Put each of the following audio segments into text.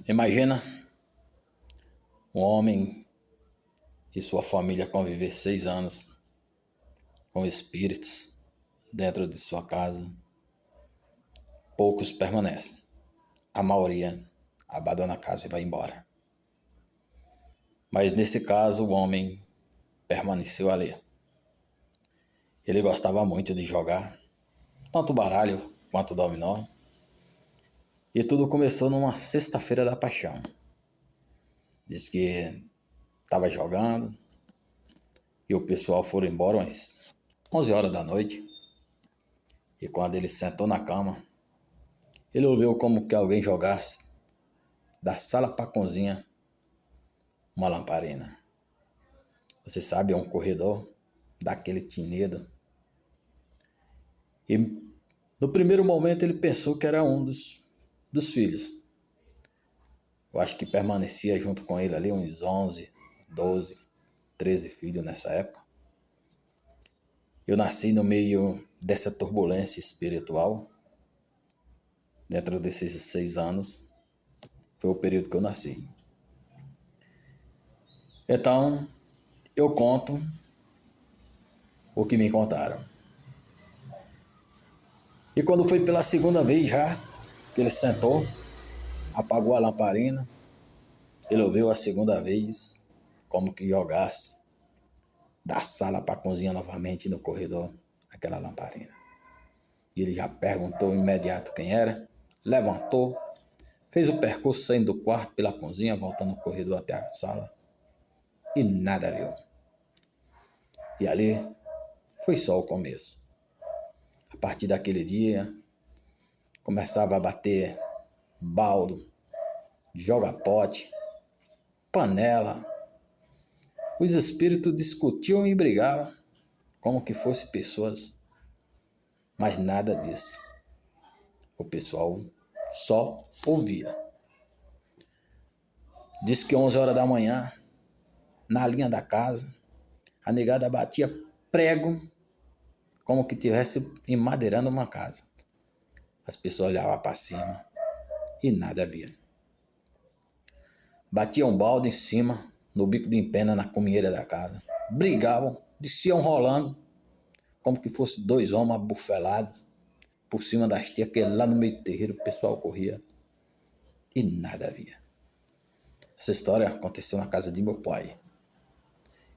Imagina um homem e sua família conviver 6 anos com espíritos dentro de sua casa. Poucos permanecem. A maioria abandona a casa e vai embora. Mas nesse caso o homem permaneceu ali. Ele gostava muito de jogar, tanto baralho quanto dominó. E tudo começou numa sexta-feira da paixão. Diz que estava jogando e o pessoal foram embora umas 11 horas da noite. E quando ele sentou na cama, ele ouviu como que alguém jogasse da sala para a cozinha uma lamparina. Você sabe, é um corredor daquele tinido. E no primeiro momento ele pensou que era um dos filhos. Eu acho que permanecia junto com ele ali uns 11, 12, 13 filhos nessa época. Eu nasci no meio dessa turbulência espiritual. Dentro desses 6 anos, foi o período que eu nasci. Então, eu conto o que me contaram. E quando foi pela segunda vez já, que ele sentou, apagou a lamparina, ele ouviu a segunda vez como que jogasse da sala para a cozinha novamente no corredor aquela lamparina. E ele já perguntou imediato quem era, levantou, fez o percurso saindo do quarto pela cozinha, voltando no corredor até a sala e nada viu. E ali foi só o começo. A partir daquele dia, começava a bater baldo, joga-pote, panela. Os espíritos discutiam e brigavam como que fossem pessoas, mas nada disso. O pessoal só ouvia. Diz que 11 horas da manhã, na linha da casa, a negada batia prego como que tivesse emadeirando uma casa. As pessoas olhavam para cima e nada havia. Batiam um balde em cima, no bico de empena, na cominheira da casa. Brigavam, desciam rolando, como que fosse 2 homens abufelados por cima das tias, que lá no meio do terreiro o pessoal corria e nada havia. Essa história aconteceu na casa de meu pai.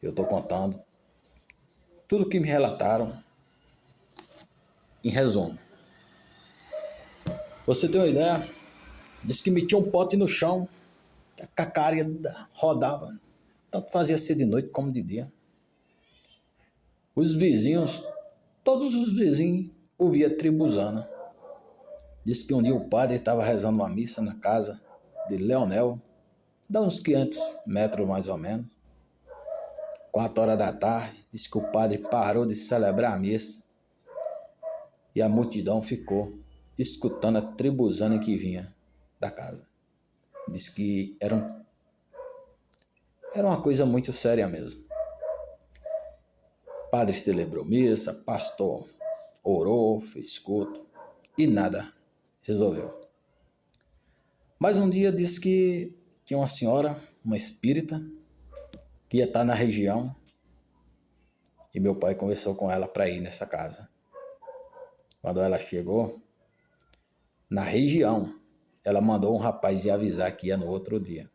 Eu estou contando tudo que me relataram em resumo. Você tem uma ideia? Disse que metia um pote no chão, que a cacaria rodava. Tanto fazia ser de noite como de dia. Os vizinhos, todos os vizinhos, ouvia tribuzana. Disse que um dia o padre estava rezando uma missa na casa de Leonel, dá uns 500 metros mais ou menos. 4 horas da tarde, disse que o padre parou de celebrar a missa e a multidão ficou escutando a tribuzana que vinha da casa. Disse que era uma coisa muito séria mesmo. O padre celebrou missa, pastor orou, fez culto e nada resolveu. Mas um dia disse que tinha uma senhora, uma espírita, que ia estar na região e meu pai conversou com ela para ir nessa casa. Quando ela chegou na região, ela mandou um rapaz ir avisar que ia no outro dia.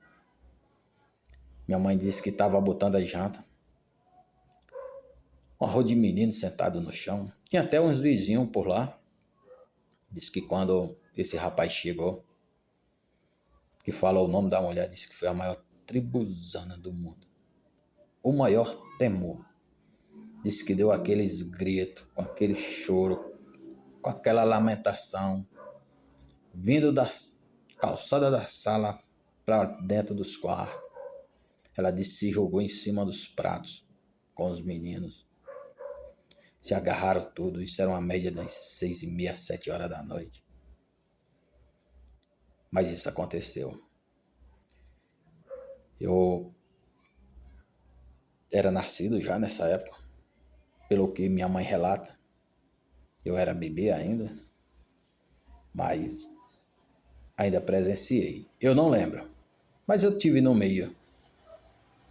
Minha mãe disse que estava botando a janta. Um arroz de menino sentado no chão. Tinha até uns vizinhos por lá. Disse que quando esse rapaz chegou, que falou o nome da mulher, disse que foi a maior tribuzana do mundo. O maior temor. Disse que deu aqueles gritos, com aquele choro, com aquela lamentação, vindo das calçadas da sala para dentro dos quartos. Ela disse que se jogou em cima dos pratos com os meninos. Se agarraram tudo. Isso era uma média de umas 6h30, 7 horas da noite. Mas isso aconteceu. Eu era nascido já nessa época, pelo que minha mãe relata. Eu era bebê ainda, mas ainda presenciei. Eu não lembro, mas eu tive no meio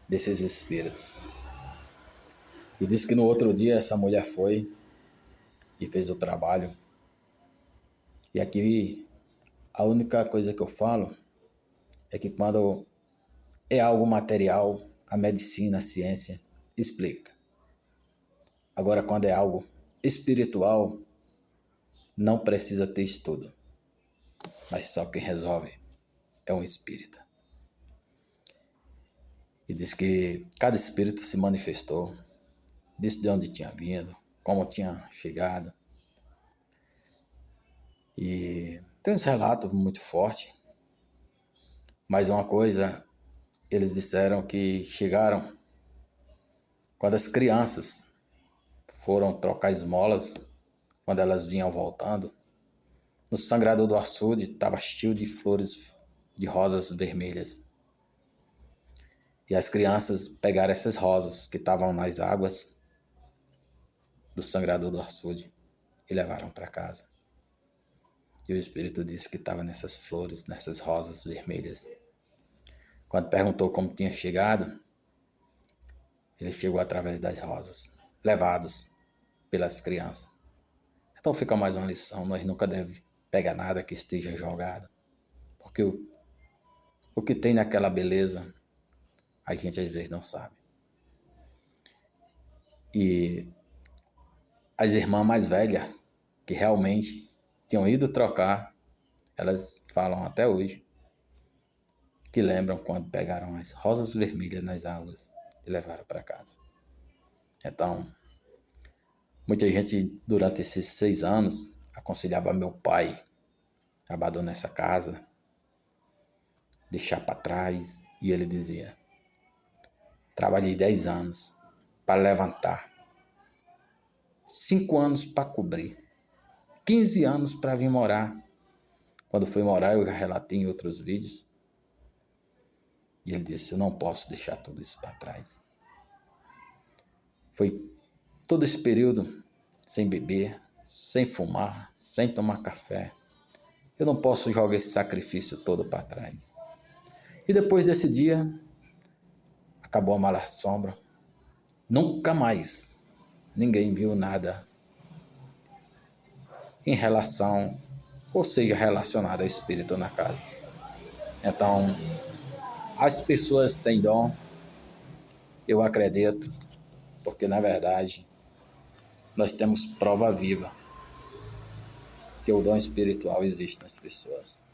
desses espíritos. E disse que no outro dia essa mulher foi e fez o trabalho. E aqui a única coisa que eu falo é que quando é algo material, a medicina, a ciência explica. Agora, quando é algo espiritual, não precisa ter estudo. Mas só quem resolve é um espírita. E diz que cada espírito se manifestou, disse de onde tinha vindo, como tinha chegado. E tem uns relatos muito fortes. Mas uma coisa, eles disseram que chegaram quando as crianças foram trocar esmolas, quando elas vinham voltando, no sangrador do açude estava cheio de flores de rosas vermelhas. E as crianças pegaram essas rosas que estavam nas águas do sangrador do açude e levaram para casa. E o espírito disse que estava nessas flores, nessas rosas vermelhas. Quando perguntou como tinha chegado, ele chegou através das rosas, levados pelas crianças. Então fica mais uma lição, nós nunca devemos pegar nada que esteja jogado, porque o que tem naquela beleza, a gente às vezes não sabe. E as irmãs mais velhas, que realmente tinham ido trocar, elas falam até hoje, que lembram quando pegaram as rosas vermelhas nas águas e levaram para casa. Então, muita gente durante esses 6 anos aconselhava meu pai a abandonar essa casa, deixar para trás, e ele dizia: trabalhei 10 anos para levantar, 5 anos para cobrir, 15 anos para vir morar. Quando fui morar, eu já relatei em outros vídeos, e ele disse: eu não posso deixar tudo isso para trás. Foi todo esse período sem beber, sem fumar, sem tomar café. Eu não posso jogar esse sacrifício todo para trás. E depois desse dia, acabou a mala sombra. Nunca mais ninguém viu nada em relação, ou seja, relacionado ao espírito na casa. Então, as pessoas têm dom, eu acredito, porque na verdade nós temos prova viva que o dom espiritual existe nas pessoas.